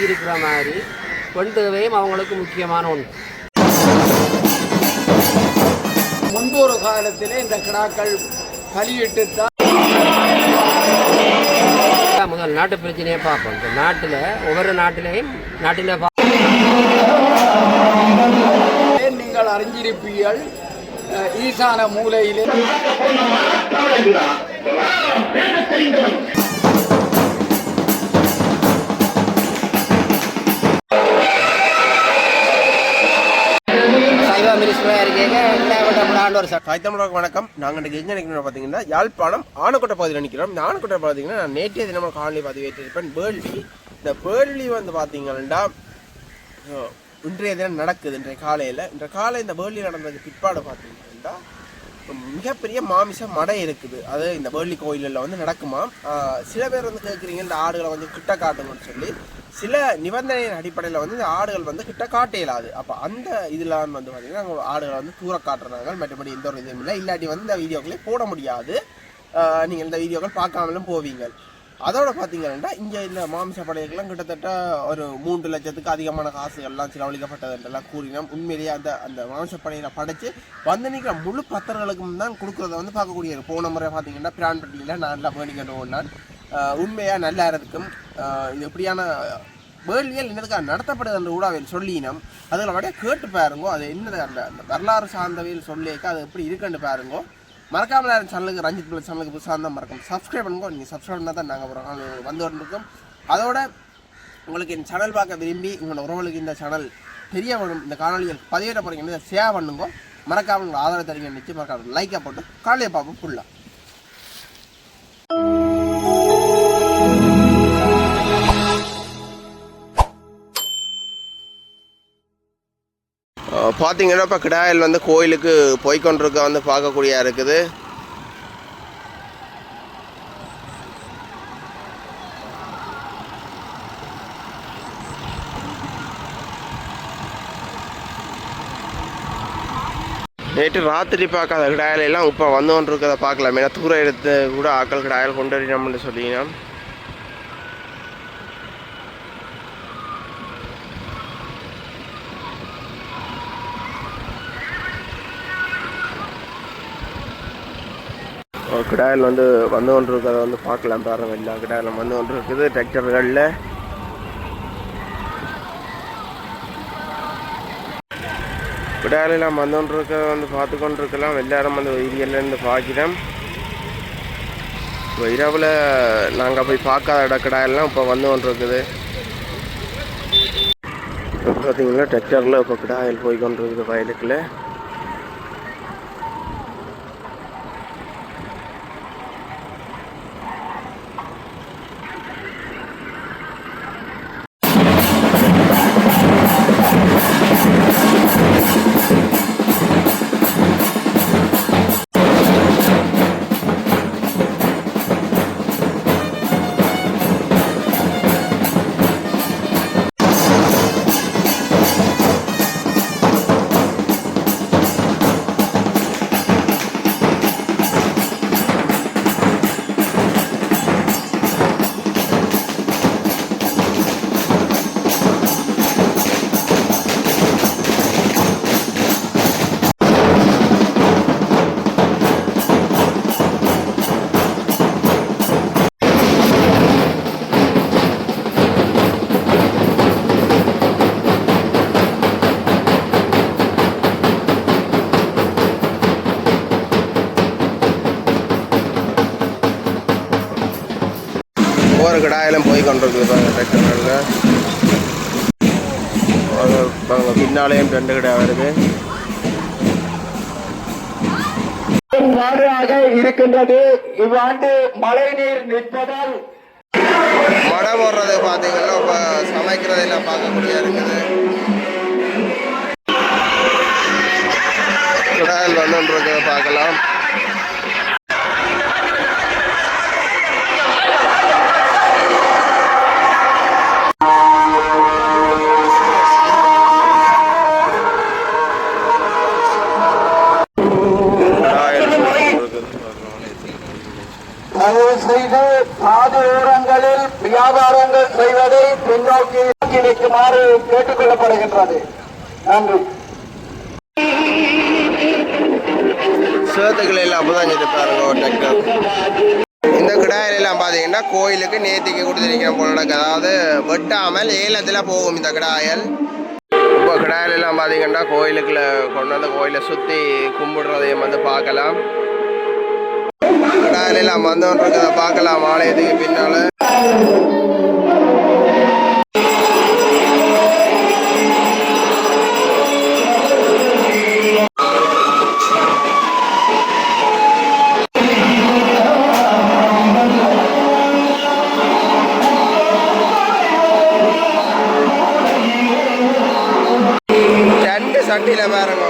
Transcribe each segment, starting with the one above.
இருக்கிற மாதிரி பெண் தேவையும் அவங்களுக்கு முக்கியமான ஒன்று. முன்பு ஒரு காலத்திலே இந்த கிடாக்கள் பலியிட்டுத்தான் முதல் நாட்டு பிரச்சனையை பார்ப்போம். இந்த நாட்டில் ஒவ்வொரு நாட்டிலையும் நீங்கள் அறிஞ்சிருப்பீர்கள், ஈசான மூலையிலே வணக்கம். நாங்கள் இன்றைக்கி எங்கே நிற்கிறோம் பார்த்தீங்கன்னா யாழ்ப்பாணம் ஆனக்கோட்டை பகுதியில் நிற்கிறோம். இந்த ஆனக்கோட்டை பார்த்தீங்கன்னா நான் நேற்றைய தினம் காலையில் பதிவேற்றிருப்பேன் பேர்லி. இந்த பேர்லி வந்து பார்த்தீங்கன்னா இன்றைய தினம் நடக்குது. இன்றைய காலை இந்த பேர்லி நடந்ததுக்கு பிற்பாடு பார்த்தீங்கன்னா மிகப்பெரிய மாமிச மடை இருக்குது. அது இந்த பேர்லி கோயிலில் வந்து நடக்குமா. சில பேர் வந்து கேட்குறீங்க இந்த ஆடுகளை வந்து கிட்ட காட்டுங்கன்னு சொல்லி. சில நிபந்தனையின் அடிப்படையில் வந்து இந்த ஆடுகள் வந்து கிட்ட காட்ட இயலாது. அப்போ அந்த இதெல்லாம் வந்து பார்த்தீங்கன்னா ஆடுகளை வந்து தூர காட்டுறாங்க. மற்றபடி எந்த ஒரு இதுவும் இல்லை. இல்லாட்டி வந்து இந்த வீடியோக்களே போட முடியாது. நீங்கள் இந்த வீடியோக்கள் பார்க்காமலும் போவீங்க. அதோட பார்த்தீங்கன்னா இங்கே இந்த மாமிச படைகள்லாம் கிட்டத்தட்ட ஒரு 3 லட்சத்துக்கு அதிகமான காசுகள்லாம் செலவழிக்கப்பட்டதுன்றெல்லாம் கூறினோம். உண்மையிலேயே அந்த மாமிச படையில் படைச்சு வந்து நிற்கிற முழு பத்தர்களுக்கும் தான் கொடுக்குறத வந்து பார்க்கக்கூடிய. போன முறை பார்த்தீங்கன்னா பிரான்பட்டியில் நான் எல்லாம் வேணிக்கிட்டு ஓடினான். உண்மையாக நல்லா இருக்கும். இது எப்படியான வேள்வியல் என்னதுக்காக நடத்தப்படுது என்ற ஊடாவில் சொல்லினோம். அதில் வடைய கேட்டு பாருங்கோ. அது என்னது அந்த வரலாறு சார்ந்தவையில் சொல்லியிருக்க அது எப்படி இருக்குன்னு பாருங்கோ. மறக்காமல் சேனலுக்கு ரஞ்சித் பிள்ளை சேனலுக்கு புதுசாக இருந்தால் மறக்காம சப்ஸ்கிரைப் பண்ணுங்க. நீங்கள் சப்ஸ்கிரைப் பண்ணால் தான் நாங்கள் வந்து வந்துருக்கோம். அதோட உங்களுக்கு இந்த சேனல் பார்க்க விரும்பி உங்களோட உறவுகளுக்கு இந்த சேனல் தெரிய வேணும், இந்த காணொலிகள் பதிவிட போகிறீங்க, ஷேர் பண்ணுங்க. மறக்காமல் உங்களை ஆதரவு தரீங்க. நிச்சயம் மறக்காம லைக்காக போட்டு காலையை பார்ப்போம் ஃபுல்லாக. பார்த்தீங்கன்னா இப்போ கிடாயில் வந்து கோயிலுக்கு போய்கொண்டிருக்க வந்து பார்க்கக்கூடிய இருக்குது. நேற்று ராத்திரி பார்க்காத கிடாயிலெல்லாம் இப்போ வந்து கொண்டு இருக்கிறத பார்க்கலாம். ஏன்னா தூரம் எடுத்து கூட ஆக்கள் கிடாயில் கொண்டு வரணும்னு சொல்லிங்கன்னா கிடாயில் வந்து கொண்டு இருக்கிறத வந்து பார்க்கலாம். பாருங்க, எல்லா கிடாயிலும் வந்து கொண்டு இருக்குது. டிராக்டர்களில் கிடாயிலாம் வந்து கொண்டு இருக்கிறத வந்து பார்த்து கொண்டு இருக்கலாம். எல்லாரும் வந்து ஏரியாலேருந்து பார்க்கிறோம். இப்போ இரவில் நாங்கள் போய் பார்க்காத கிடாயெல்லாம் இப்போ வந்து கொண்டு இருக்குது. இப்போ பார்த்தீங்கன்னா டிராக்டரில் இப்போ கிடாயில் போய் கொண்டு இருக்குது வயலுக்குள்ள. ஒவ்வொரு கிடாயிலும் போய் கொண்டிருக்குது பாருங்க. டிராக்டர்களில் பின்னாலேயும் 2 கிடா வருது. இருக்கின்றது. இவ்வாண்டு மழை நீர் நிற்பதால் மழை போடுறது பார்த்தீங்கன்னா இப்போ சமைக்கிறதெல்லாம் பார்க்கக்கூடிய இருக்குது. கிடாயில் வந்துன்றதை பார்க்கலாம். செய்து பாதை ஓரங்களில் வியாபாரங்கள் செய்வதை பின்னோக்கி வைக்குமாறு கேட்டுக் கொள்ளப்படுகின்றது. நன்றி. சேத்துக்கள் எல்லாம் அப்பதான் இருப்பாருங்க. இந்த கிடாயிலெல்லாம் பார்த்தீங்கன்னா கோயிலுக்கு நேர்த்திக்கு கொடுத்துருக்கிற போல நடக்கு. அதாவது வெட்டாமல் ஏலத்தில் போகும் இந்த கிடாயல். இப்போ கிடாயிலெல்லாம் பார்த்தீங்கன்னா கோயிலுக்குள்ள கொண்டு வந்து கோயிலை சுற்றி கும்பிடுறதையும் வந்து பார்க்கலாம். கிடாயிலெல்லாம் வந்தோன்றதை பார்க்கலாம் ஆலயத்துக்கு பின்னால். சட்டியில பாருங்க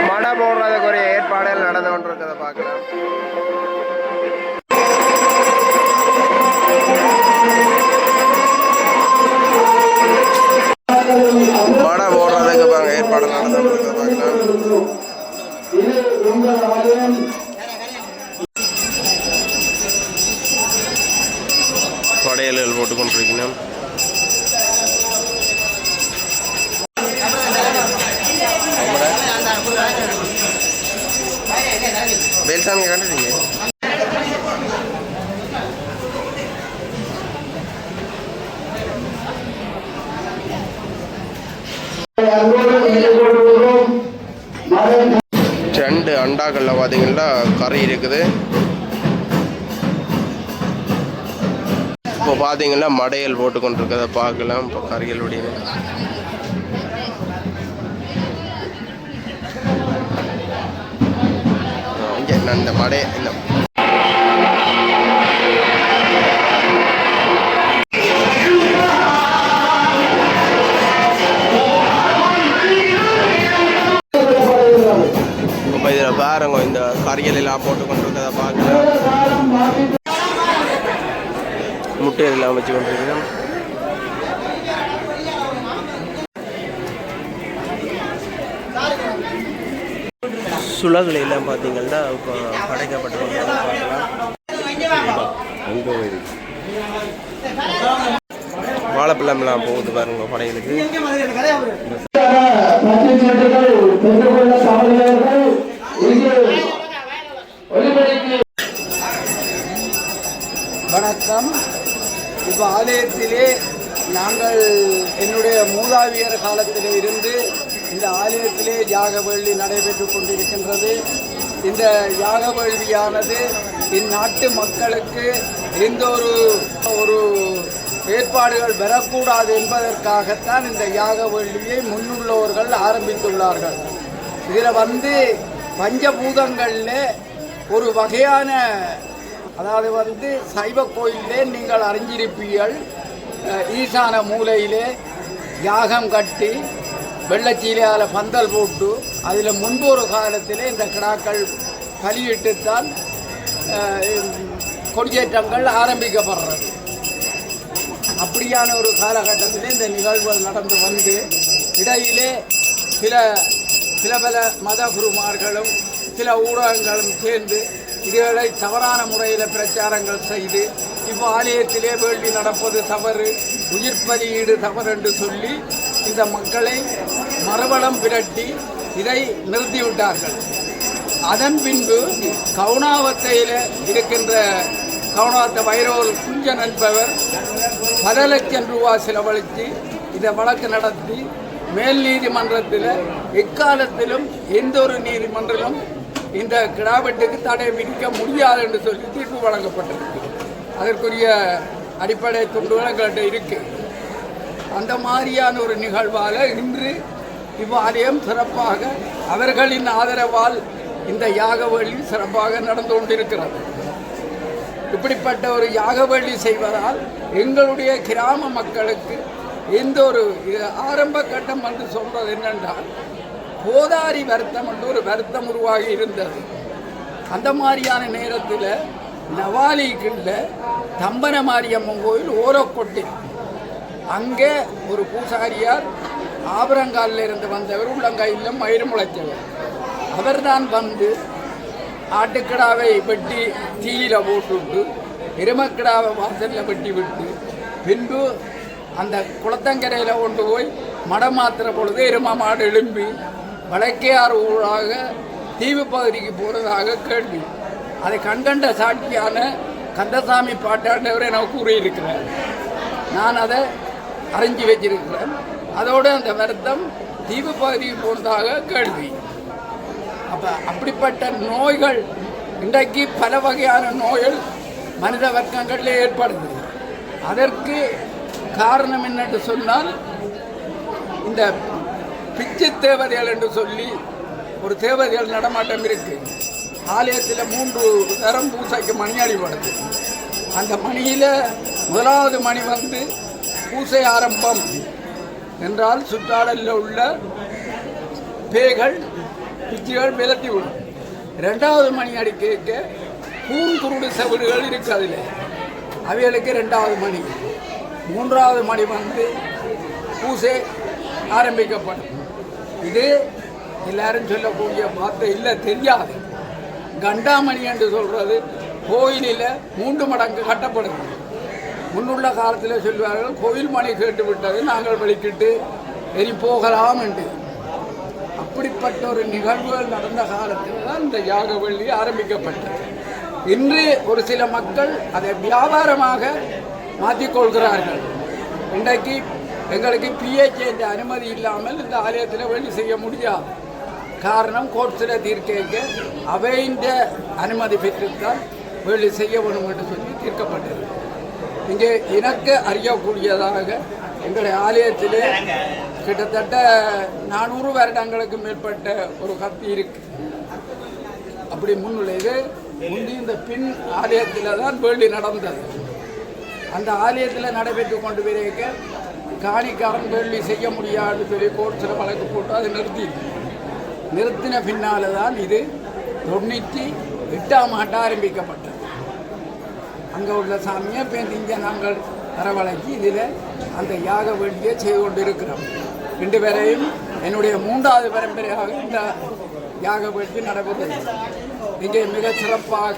மடை போடுறதுக்கு ஒரு ஏற்பாடுகள் நடந்து கொண்டிருக்கிறத பார்க்கலாம். மடை போடுறதுக்கு பாருங்க ஏற்பாடு நடந்து பார்க்கலாம். படையல்கள் போட்டுக் கொண்டிருக்கணும். வேல்சாமி கண்டுட்டீங்க. ரெண்டு அண்டாக்கள்ல பார்த்தீங்கன்னா கறி இருக்குது. இப்போ பார்த்தீங்கன்னா மடையல் போட்டு கொண்டு இருக்கிறத பார்க்கலாம். இப்போ கறிகளுடைய இங்கே இந்த மடை இந்த இதில் பாருங்க இந்த கறிகள் எல்லாம் போட்டு கொண்டு இருக்கிறத பார்க்கலாம். முட்டையெல்லாம் வச்சு கொண்டிருக்கிறோம். சுளகுல எல்லாம் பார்த்தீங்கன்னா இப்போ படைக்கப்பட்டு வாழைப்பழம்லாம் போகுது பாருங்க படைகளுக்கு. வணக்கம். இப்போ ஆலயத்திலே நாங்கள் என்னுடைய மூதாவியர் காலத்திலே இருந்து இந்த ஆலயத்திலே யாக வேள்வி நடைபெற்று கொண்டிருக்கின்றது. இந்த யாக வேள்வியானது இந்நாட்டு மக்களுக்கு எந்த ஒரு ஏற்பாடுகள் பெறக்கூடாது என்பதற்காகத்தான் இந்த யாக வேள்வியை முன்னுள்ளவர்கள் ஆரம்பித்துள்ளார்கள். இதில் பஞ்சபூதங்களில் ஒரு வகையான, அதாவது சைவ கோயிலே நீங்கள் அறிஞ்சிருப்பீர்கள், ஈசான மூலையிலே யாகம் கட்டி வெள்ளச்சீலையால் பந்தல் போட்டு அதில் முன்பு ஒரு காலத்தில் இந்த கிடாக்கள் பலியிட்டுத்தான் கொடியேற்றங்கள் ஆரம்பிக்கப்படுறது. அப்படியான ஒரு காலகட்டத்தில் இந்த நிகழ்வுகள் நடந்து இடையிலே சில பல மத குருமார்களும் சில ஊடகங்களும் சேர்ந்து இதுகளை தவறான முறையில் பிரச்சாரங்கள் செய்து இப்போ ஆலயத்திலே வேள்வி நடப்பது தவறு, உயிர் பலியீடு தவறு என்று சொல்லி இந்த மக்களை மறுபடம் பிரட்டி இதை நிறுத்திவிட்டார்கள். அதன் பின்பு கவுனாவத்தையில் இருக்கின்ற கவுனாவத்தை வைரோல் குஞ்சன் என்பவர் பல லட்சம் ரூபாய் செலவழித்து இதை வழக்கு நடத்தி மேல் நீதிமன்றத்தில் எக்காலத்திலும் எந்த ஒரு நீதிமன்றம் இந்த கிடாவெட்டுக்கு தடை விதிக்க முடியாது என்று சொல்லி தீர்ப்பு வழங்கப்பட்டிருக்கு. அதற்குரிய அடிப்படை துண்டுகள் எங்கள்கிட்ட இருக்குது. அந்த மாதிரியான ஒரு நிகழ்வால் இன்று இவ்வாலயம் சிறப்பாக அவர்களின் ஆதரவால் இந்த யாகவழி சிறப்பாக நடந்து கொண்டிருக்கிறது. இப்படிப்பட்ட ஒரு யாகவழி செய்வதால் எங்களுடைய கிராம மக்களுக்கு எந்த ஒரு ஆரம்ப கட்டம் என்று சொல்றது என்னென்றால் போதாரி வருத்தம் என்று ஒரு வருத்தம் உருவாகி இருந்தது. அந்த மாதிரியான நேரத்தில் நவாலிக்குள்ள தம்பன மாரியம்மன் கோயில் ஓரக்கொட்டை, அங்கே ஒரு பூசாரியார் ஆபரங்காலில் இருந்து வந்தவர், உள்ளங்காயில் மயிறு முளைச்சவர். அவர்தான் வந்து ஆட்டுக்கிடாவை வெட்டி தீயில போட்டுவிட்டு எருமக்கிடாவை வாசலில் வெட்டி விட்டு பின்பு அந்த குளத்தங்கரையில் கொண்டு போய் மடம் மாத்திர பொழுது எரும மாடு எழும்பி வடக்கையார் ஊராக தீவு பகுதிக்கு போகிறதாக கேள்வி. அதை கண்கண்ட சாட்சியான கந்தசாமி பாட்டாண்டவர் எனக்கு கூறியிருக்கிறார். நான் அதை அறிஞ்சு வச்சிருக்கிறேன். அதோடு அந்த வருத்தம் தீவு பகுதிக்கு போனதாக கேள்வி. அப்போ அப்படிப்பட்ட நோய்கள் இன்றைக்கு பல வகையான நோய்கள் மனித வர்க்கங்களில் ஏற்படுது. அதற்கு காரணம் என்னென்று சொன்னால், இந்த பிச்சு தேவதைகள் என்று சொல்லி ஒரு தேவதைகள் நடமாட்டம் இருக்கு. ஆலயத்தில் 3 தரம் பூசைக்கு மணி அடிபடுது. அந்த மணியில் முதலாவது மணி வந்து பூசை ஆரம்பம் என்றால் சுற்றாடலில் உள்ள பேய்கள் பிச்சுகள் விலத்தி விடும். 2வது மணி அடிக்க பூங்குருடு செவிடுகள் இருக்கு, அதில் அவைகளுக்கு 2வது மணி. 3வது மணி வந்து பூசை ஆரம்பிக்கப்படும். இது எல்லாரும் சொல்லக்கூடிய வார்த்தை இல்லை, தெரியாது. கண்டாமணி என்று சொல்கிறது கோயிலில் 3 மடங்கு கட்டப்படுது. முன்னுள்ள காலத்தில் சொல்வார்கள், கோயில் மணி கேட்டு விட்டது, நாங்கள் வெளிக்கிட்டு எரி போகலாம் என்று. அப்படிப்பட்ட ஒரு நிகழ்வுகள் நடந்த காலத்தில் தான் இந்த யாகவள்ளி ஆரம்பிக்கப்பட்டது. இன்று ஒரு சில மக்கள் அதை வியாபாரமாக மாற்றிக்கொள்கிறார்கள். இன்றைக்கு எங்களுக்கு பிஹெச் என்ற அனுமதி இல்லாமல் இந்த ஆலயத்தில் வேலை செய்ய முடியாது. காரணம், கோர்ட்ஸில் தீர்க்க அவையின் அனுமதி பெற்றுத்தான் வேலை செய்ய வேண்டும் என்று சொல்லி தீர்க்கப்பட்டது. இங்கே எனக்கு அறியக்கூடியதாக எங்களுடைய ஆலயத்திலே கிட்டத்தட்ட 400 வருடங்களுக்கு மேற்பட்ட ஒரு கத்தி இருக்கு. அப்படி முன்னுள்ளது முந்தி இந்த பின் ஆலயத்தில் தான் வேள்வி நடந்தது. அந்த ஆலயத்தில் நடைபெற்று கொண்டு வரைக்க காணிக்காரன் வேள்வி செய்ய முடியாதுன்னு சொல்லி கோர்ட்ஸில் வழக்கு போட்டு அதை நிறுத்தின பின்னால் தான் இது 98ஆம் ஆண்டு ஆரம்பிக்கப்பட்டது. அங்கே உள்ள சாமியை இங்கே நாங்கள் வரவழைச்சி இதில் அந்த யாக வேள்வியை செய்து கொண்டு இருக்கிறோம். இன்று வரையும் என்னுடைய 3வது பரம்பரையாக இந்த யாக வேள்வி நடைபெறுகிறது. இங்கே மிக சிறப்பாக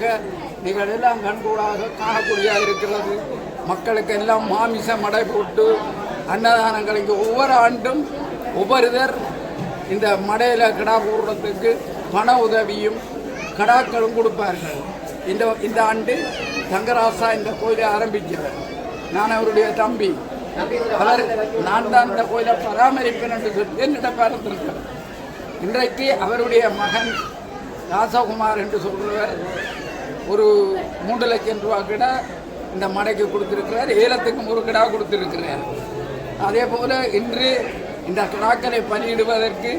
நீங்கள் எல்லாம் கண்கூடாக காணக்கூடியதாக இருக்கிறது. மக்களுக்கு எல்லாம் மாமிச மடை போட்டு அன்னதானங்கள் இங்கே ஒவ்வொரு ஆண்டும் ஒவ்வொருவர் இந்த மடையில் கிடா போடுறதுக்கு பண உதவியும் கடாக்களும் கொடுப்பார்கள். இந்த ஆண்டு தங்கராசா இந்த கோயிலை ஆரம்பிக்கிறார். நான் அவருடைய தம்பி. நான் தான் இந்த கோயிலை பராமரிப்பேன் என்று சொல்லி என்னிடம் பார்த்திருக்கிறேன். இன்றைக்கு அவருடைய மகன் ராசகுமார் என்று சொல்கிறவர் ஒரு 3 லட்சம் ரூபா கிடா இந்த மடைக்கு கொடுத்திருக்கிறார். ஏலத்துக்கும் ஒரு கிடா கொடுத்திருக்கிறார். அதே போல இன்று இந்த கிடாக்களை பலியிடுவதற்கு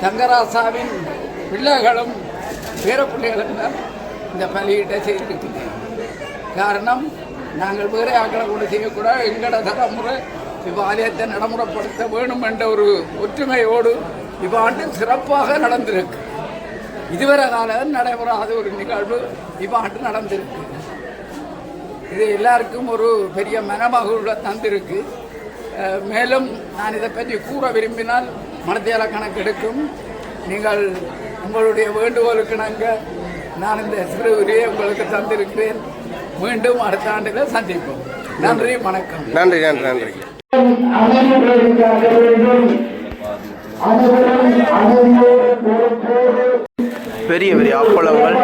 தங்கராசாவின் பிள்ளைகளும் பேர பிள்ளைகளும் தான் இந்த பலியிட்ட செய்திருக்கிறேன். காரணம், நாங்கள் வேறு ஆக்களை கொண்டு செய்யக்கூடாது, எங்களோட தலைமுறை இவ்வாலயத்தை நடைமுறைப்படுத்த வேணும் என்ற ஒரு ஒற்றுமையோடு இவ்வாண்டு சிறப்பாக நடந்திருக்கு. இதுவரை காலம் நடைபெறாத ஒரு நிகழ்வு இவ்வாண்டு நடந்திருக்கு. இது எல்லாருக்கும் ஒரு பெரிய மனமகிழ்வை தந்திருக்கு. மேலும் நான் இதை பற்றி கூற விரும்பினால் மனத்தியால கணக்கெடுக்கும். நீங்கள் உங்களுடைய வேண்டுகோளுக்கு நாங்கள் நான் இந்த சிறு உரையை உங்களுக்கு தந்திருக்கிறேன். மீண்டும் அடுத்த ஆண்டில் சந்திப்போம். நன்றி, வணக்கம். நன்றி நன்றி நன்றி. பெரிய பெரிய அப்பளங்கள்.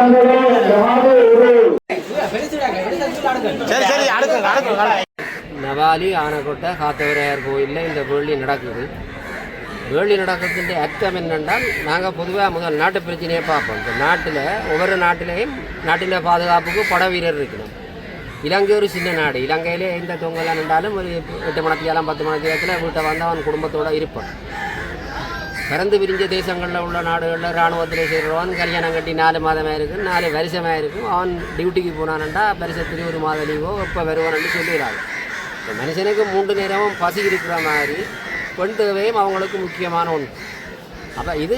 நவாலி ஆனக்கோட்டை காத்தவரையார் கோயிலில் இந்த வேள்வி நடக்குது. வேள்வி நடக்கிறதுன்ற அர்த்தம் என்னென்றால், நாங்கள் பொதுவாக முதல் நாட்டு பிரச்சனையை பார்ப்போம். இந்த நாட்டில் ஒவ்வொரு நாட்டிலையும் நாட்டில் பாதுகாப்புக்கு பட வீரர் இருக்கணும். இலங்கை ஒரு சின்ன நாடு. இலங்கையிலே எந்த தொங்கலாம் இருந்தாலும் ஒரு 8 மணித்தியாலம் 10 மணித்தியாலத்தில் வீட்டை வந்து அவன் குடும்பத்தோடு இருப்பான். பிறந்து விரிஞ்ச தேசங்களில் உள்ள நாடுகளில் இராணுவத்தில் சேர்றவன் கல்யாணம் கட்டி 4 மாதமாக இருக்கும், 4 வருஷமாக இருக்கும். அவன் டியூட்டிக்கு போனான்டா வருஷத்துக்கு 1 மாத லீவோ எப்போ வருவான்னு சொல்லிடுறாங்க. இந்த மனுஷனுக்கு 3 நேரமும் பசி இருக்கிற மாதிரி பெண் தேவையும் அவங்களுக்கு முக்கியமான ஒன்று. அப்போ இது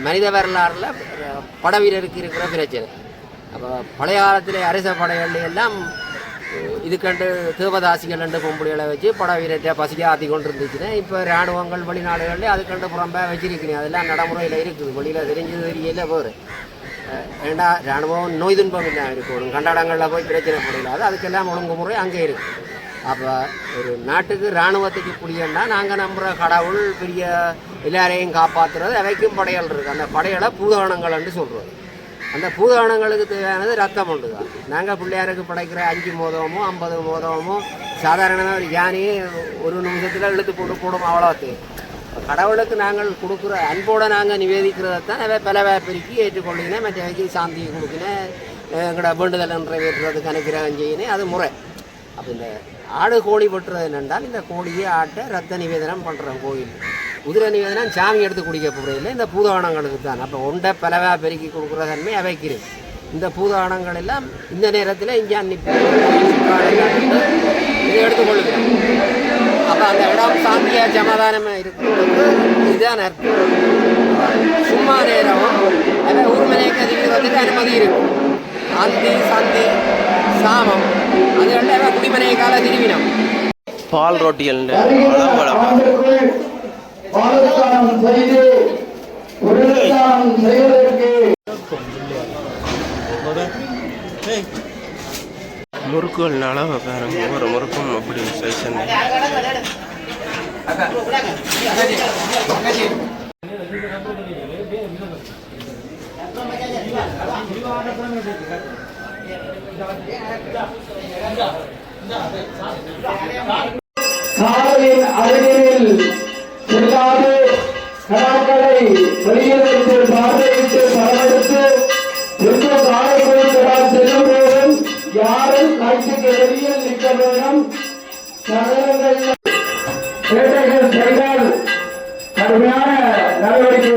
மனித வரலாறில் பட வீரருக்கு இருக்கிற பிரச்சனை. அப்போ பழைய காலத்தில் அரச படைகள் எல்லாம் இதுக்கண்டு தேவதாசிகள் ரெண்டு பொம்பளைகளை வச்சு பட வீரத்தை பசிக்க ஆற்றி கொண்டு இருந்துச்சுன்னா இப்போ இராணுவங்கள் வெளிநாடுகளில் அதுக்கண்டு புறம்பா வச்சிருக்கிறீங்க. அதெல்லாம் நடைமுறையில் இருக்குது. வெளியில் தெரிஞ்சது தெரியல போகிற ஏண்டா இராணுவம் நோய் துன்பம் இல்லை இருக்கணும். கண்டடங்களில் போய் பிரச்சனை படையிலாது அதுக்கெல்லாம் ஒழுங்குமுறை அங்கே இருக்குது. அப்போ ஒரு நாட்டுக்கு இராணுவத்துக்கு புரியன்னா நாங்கள் நம்புகிற கடவுள் பெரிய எல்லாரையும் காப்பாற்றுறது அவைக்கும் படைகள் இருக்குது. அந்த படைகளை பூதானங்கள்னு சொல்கிறோம். அந்த பூதானங்களுக்கு தேவையானது ரத்தம் உண்டு தான். நாங்கள் பிள்ளையாருக்கு படைக்கிற 5 மோதகமோ 50 மோதகமோ சாதாரணமாக ஒரு யானையே ஒரு நிமிஷத்தில் இழுத்து போட்டு போடும் அவ்வளோத்து. கடவுளுக்கு நாங்கள் கொடுக்குற அன்போடு நாங்கள் நிவேதிக்கிறதான் அவை பல பெருக்கி ஏற்றுக்கொள்ளினேன். மற்றவைக்கு சாந்தி கொடுக்கினேன், எங்களோட வேண்டுதல் நிறைவேற்றுறதுக்கு அனுகிரகம் செய்யினேன். அது முறை. அப்போ இந்த ஆடு கோழி வெட்டுறது என்னென்றால் இந்த கோழியை ஆட்டை ரத்த நிவேதனம் பண்ணுறோம். கோயில் குதிரை நிவேதனம் சாமி எடுத்து குடிக்க போகிறதில்ல, இந்த பூதானங்களுக்கு தான். அப்போ ஒன்றை பலவாக பெருக்கி கொடுக்குற தன்மை அவைக்கிறேன். இந்த பூதானங்கள் எல்லாம் இந்த நேரத்தில் இங்கே இதை எடுத்துக்கொள்ளுகிறேன். அப்போ அந்த இடம் சாந்தியாக சமாதானமாக இருக்கிறதுக்கு இதுதான் அர்த்தம். சும்மா நேரமும் அதை உரிமையை கதிக்கிறதுக்கு அனுமதி இருக்கும். அந்தி சந்தி சாமம் அதுகளில் குடிமனையை கால திருவினம் பால் ரோட்டிகள் முறுக்குகள் அளவை பாருங்க. ஒவ்வொரு முறுக்கும் அப்படி சைஸ் சாலையின் அருகில் செல்லாது கடாக்களை வெளியில் வைத்து பார்வையிட்டு பரவெடுத்து காலைக்குள் செல்லும் போதும் யாரும் காட்சிக்கு வெளியில் நிற்க வேண்டும். சகலங்கள் சேட்டைகள் செய்தால் கடுமையான நடவடிக்கை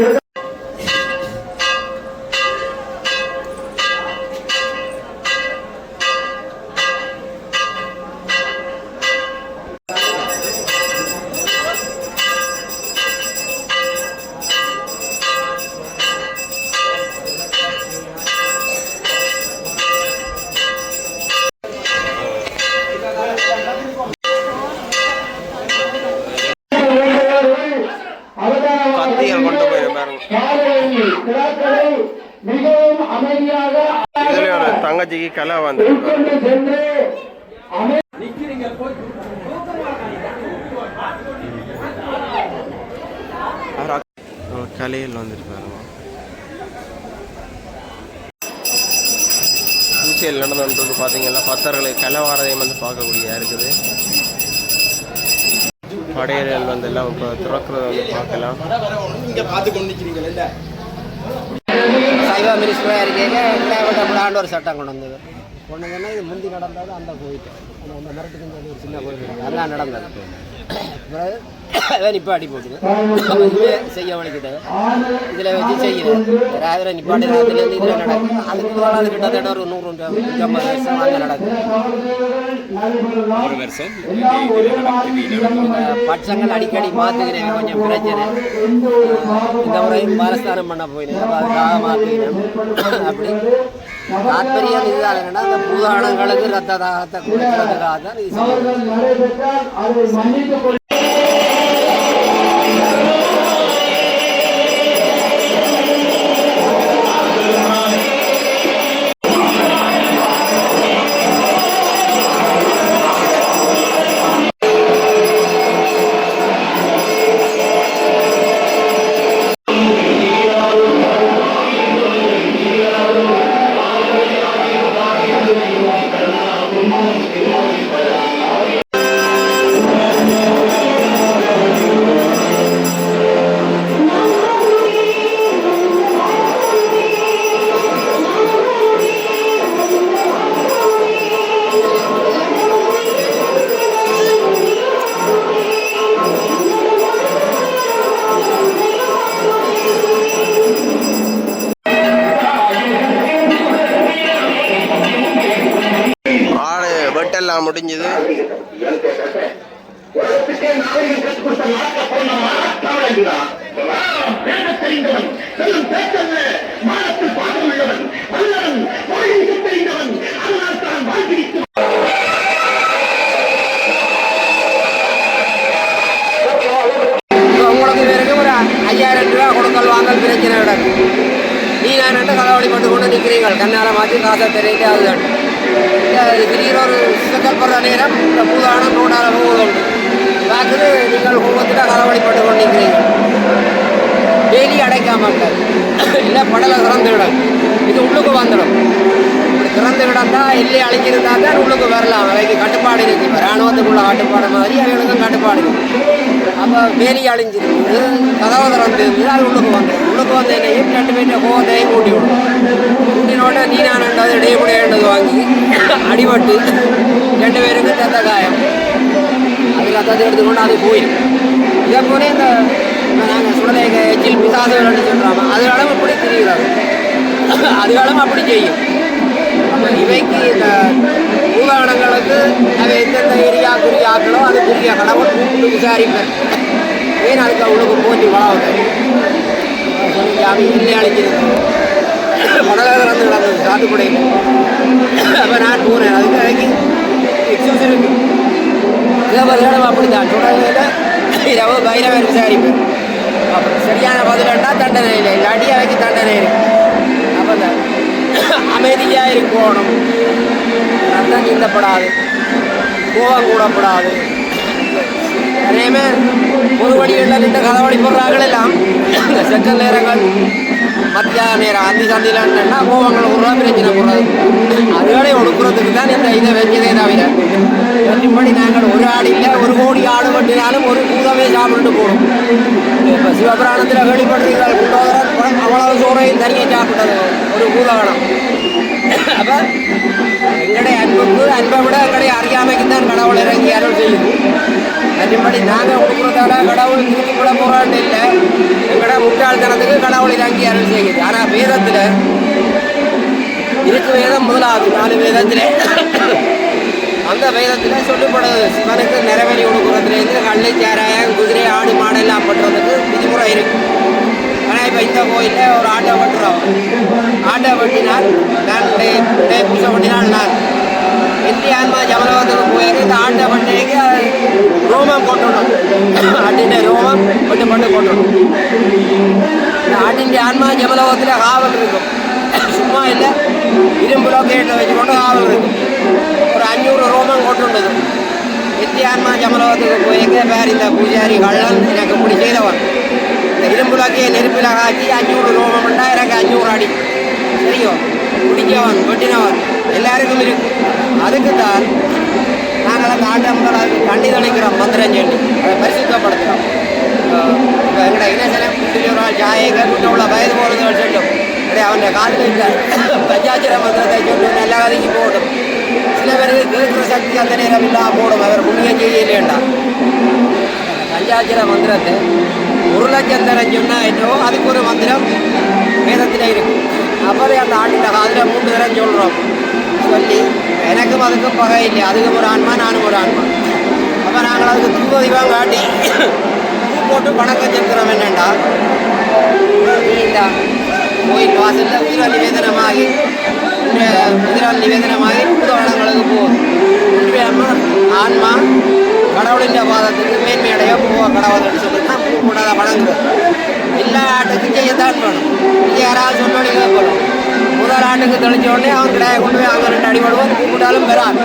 கொண்டு போய் பாருங்க. மிகவும் அமைதியாக இதுல ஒரு தங்கச்சிக்கு கலை வந்து கலையில் வந்துட்டு பாருங்க. பூசியல் நடந்துன்றது பார்த்தீங்கன்னா பத்தர்களை கலை வாரதையும் வந்து பார்க்கக்கூடியதாக இருக்குது. படையர்கள் வந்து எல்லாம் இப்போ திறக்கிறத வந்து பார்க்கலாம். சைவ மினிஸ்டராக இருக்கேன் ஒரு சட்டம் கொண்டு வந்தது. கொண்டு வந்தோன்னா இது முந்தி நடந்தது அந்த போயிட்டு அந்த மரத்துக்கு ஒரு சின்ன கோயில் அதெல்லாம் நடந்தது. பிறகு நிப்பாட்டி போட்டுது செய்ய வலிக்கிட்ட இதில் வச்சு செய்யுது. ராவில நிப்பாட்டி நேரத்துலேருந்து இதில் நடக்குது. அதுக்கு அது கிட்டத்தட்ட ஒரு 100-150 வருஷம் அங்கே நடக்குது. பட்சங்கள் அடிக்கடி மாற்றுகிறேன். கொஞ்சம் பிரச்சனை. இந்த முறையும் பாலஸ்தானம் பண்ண போயினேன். அப்போ அதுக்காக மாற்றுகிறேன். அப்படி தாற்பயம் இதுதான். என்னன்னா அந்த பூதானங்களுக்கு ரத்த தாகத்தை குறைக்கிறதுக்காக தான் இது செய்யணும். வெட்டெல்லாம் முடிஞ்சது. மானத்தில் பாகம் உள்ளவன் உங்களுக்கு பேருக்கு ஒரு 5000 ரூபா கொடுக்கல் வாங்கல் பிரச்சனை கிடக்கும். நீ நான் கதவடி போட்டு கொண்டு நிற்கிறீர்கள் கண்ணால மாற்றி காசை தெரியல அதுதான் திடீர் ஒரு சிக்கல்படுற நேரம் இந்த பூதானம் நோட்டால போகுதுண்டு பார்த்துட்டு நீங்கள் குடும்பத்தில் கதவடி போட்டு கொண்டு நிற்கிறீங்க. டெய்லி அடைக்காம இல்லை படலை திறந்து விடும். இது உள்ளுக்கு வந்துடும். இப்படி திறந்து விடந்தா இல்லை அழிஞ்சிருந்தா தான் உள்ளுக்கு வரலாம். அவைக்கு கட்டுப்பாடு இருக்கு. இப்போ இராணுவத்துக்குள்ள கட்டுப்பாடு மாதிரி அவைகளுக்கும் கட்டுப்பாடு இருக்கு. அப்போ வேலி அழிஞ்சிருக்கு கதவை திறந்து இருந்து அது உள்ளுக்கு வந்துடும். உள்ளுக்கு வந்து என்னையும் 2 பேர்ட்ட கோவத்தையும் கூட்டி விடும். கூட்டினோட நீ நானது இடையமுடையது வாங்கி அடிபட்டு 2 பேருக்கு தத்த காயம். அது ரத்தத்தை எடுத்துக்கொண்டு அது போயிடும். இதே போல இந்த நாங்கள் சுடலைக்கு எச்சில் பிசாசுகள் சொல்கிறாங்க அதுகளும் இப்படி திரிகிறாங்க. அதுகளும் அப்படி செய்யும். அப்போ இவைக்கு இந்த பூதானங்களுக்கு அவை எந்தெந்த ஏரியா குறியாக்களோ அது குறிய கடவுள் கூப்பிட்டு விசாரிப்பேன். ஏன் அதுக்கு அவளுக்கு போட்டி வளர்ந்து இல்லை அழிஞ்சிருக்கு படலாக வந்து நடந்தது சாத்துக்குடையில். அப்போ நான் போனேன். அதுக்கு அதுக்கு எக்ஸ்கூஸ் இருக்கு. இடம் அப்படித்தான் சுடலையில் இரவு பைரவர் விசாரிப்பேன். அப்போ சரியான பதிலண்டா தண்டனை இல்லை இல்லாட்டி அவைக்கு தண்டனை இருக்கு. அப்போ இந்த அமைதியாக இருக்கணும். ரத்தம் சிந்தப்படாது. கோபம் கூடப்படாது. அதேமே பொது வழிகளில் நின்று கதவடி போடுறார்கள் எல்லாம் இந்த செக்கல் நேரங்கள் மத்தியான நேரம் அந்தி சந்திலன்னா கோபங்கள் ஒரு பிரச்சனை போடுறது அதுகளை ஒடுக்குறதுக்கு தான் இந்த இதை வச்சதே தவிர மற்றபடி நாங்கள் ஒரு ஆடு இல்லை 1 கோடி ஆடு வெட்டினாலும் ஒரு பூதமே சாப்பிட்டு போடும். இப்போ சிவபுராணத்தில் வெளிப்படுறீர்கள் குண்டோதரன் அவ்வளவு சோறையும் தனியை சாப்பிட்டது ஒரு பூதகணம். அப்போ எங்களுடைய அன்பை விட எங்களுடைய அறியாமைக்கு தான் கடவுள் இறங்கி அருள் செய்யுது. மற்றபடி நாங்கள் கொடுக்குறதால கடவுள் திருப்பிக்கூட போராட்டம் இல்லை. எங்களோட முட்டாள்தனத்துக்கு கடவுள் இறங்கி அருள் செய்யுது. ஆனால் வேதத்தில் இருக்கு வேதம் முதலாவது 4 வேதத்தில் அந்த வேதத்தில் சொல்லப்படுது சிவனுக்கு நிறைவேறி கொடுக்குறதுலேருந்து கள்ளை சாராயம் குதிரை ஆடு மாடெல்லாம் பண்ணுறதுக்கு விதிமுறை இருக்கு. ஆனால் இப்போ இந்த கோயிலில் ஒரு ஆட்டை வெட்டுறோம். ஆட்டை வெட்டினால் நான் பூசை வெட்டினால் நான் எந்த ஆன்மா ஜமலவத்துக்கு போயிருக்கு இந்த ஆட்டை பண்டிகைக்கு ரோமம் கொட்டணும். ஆட்டின் ரோமம் பட்டு கொட்டணும். இந்த ஆட்டின் ஆன்மா ஜமலவத்தில் காவல் இருக்கும். சும்மா இல்லை இரும்பு லொக்கேட்டில் வச்சுக்கொண்டு காவல் இருக்கும். ஒரு 500 ரோமம் கொட்டுண்டது. எந்த ஆன்மா ஜமலவத்துக்கு போயிருக்க பேர் இந்த பூஜாரி கள்ளன் எனக்கு இப்படி செய்தவன் இந்த இரும்பு லொக்கையை நெருப்பில் காய்ச்சி 500 ரோமம் பண்ணால் எனக்கு 500 அடி சரியோ பிடிச்சவன் வெட்டினவன் எல்லாருக்கும் இருக்கு. அதுக்கு தான் நாங்கள் அந்த ஆட்டம்பல் அதுக்கு கண்ணி தெளிக்கிறோம் மந்திரம் சொல்லி அதை பரிசுத்தப்படுத்துகிறோம். இப்போ எங்கள்ட இனசனம் ஒரு ஆள் ஜாயங்க குற்றம் உள்ள வயது போகிறது சொல்லும் அப்படியே அவன் காலில் இல்லை பஞ்சாட்சிர மந்திரத்தை சொல்லி நல்லா கதைக்கு போடும். சில பேருக்கு கேட்குற சக்தி அந்த நேரம் இல்லாமல் போடும். அவர் புண்ணியம் செய்யலேண்டா பஞ்சாட்சிர மந்திரத்தை 1 லட்சம் தரம் சொன்னால் என்னவோ அதுக்கு ஒரு மந்திரம் வேதத்தில் இருக்கும். அப்புறம் அந்த ஆண்டில் காதில் 3 தரம் சொல்கிறோம் சொல்லி எனக்கும் அதுக்கும் பகை இல்லை. அதுக்கும் ஒரு ஆன்மா நானும் ஒரு ஆன்மா. அப்போ நாங்கள் அதுக்கு தூவதிவாக காட்டி பூ போட்டு வணக்கம் செலுத்துகிறோம். என்னென்னா இந்த கோயில் வாசலில் உயிரால் நிவேதனமாகி பூதவனங்களுக்கு போகுது. உண்மையாம ஆன்மா கடவுளின் பாதத்துக்கு மேன்மையடைய போவ கடவுள்னு சொல்லி தான் பூ போடாத வணங்குறது. எல்லா ஆட்டுக்கும் செய்யத்தான் வேணும். இது யாராவது சொன்னோன்னே கேட்கணும். முதல் ஆட்டுக்கு தெளிச்ச உடனே அவன் கிடையாது கொண்டு போய் அங்கே 2 அடி போடுவோம். கூப்பிட்டாலும் பெறாது.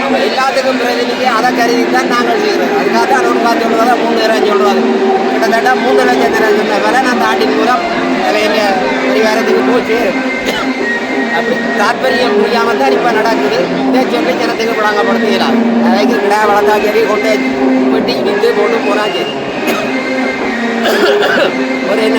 அப்போ எல்லாத்துக்கும் பிரதிநிதி அதை கருதி தான் நாங்கள் செய்கிறோம். அதுக்காக தான் ஒரு காத்து சொல்கிறதா 3 தரம் சொல்கிறது. கிட்டத்தட்ட 3 லட்சம் தரம் சொன்ன வேலை நான் அந்த ஆட்டின் மூலம் வேலையில் பரிவாரத்துக்கு போச்சு. அப்படி தாற்பயம் புரியாமல் தான் இப்போ நடக்குது. இதை சொல்லி ஜனத்துக்கு வழங்கப்படுத்துகிறார். அதைக்கு கிடா வளர்த்தாக்கி கொண்டு வெட்டி விட்டு போட்டு போனால் சரி ஒரு என்ன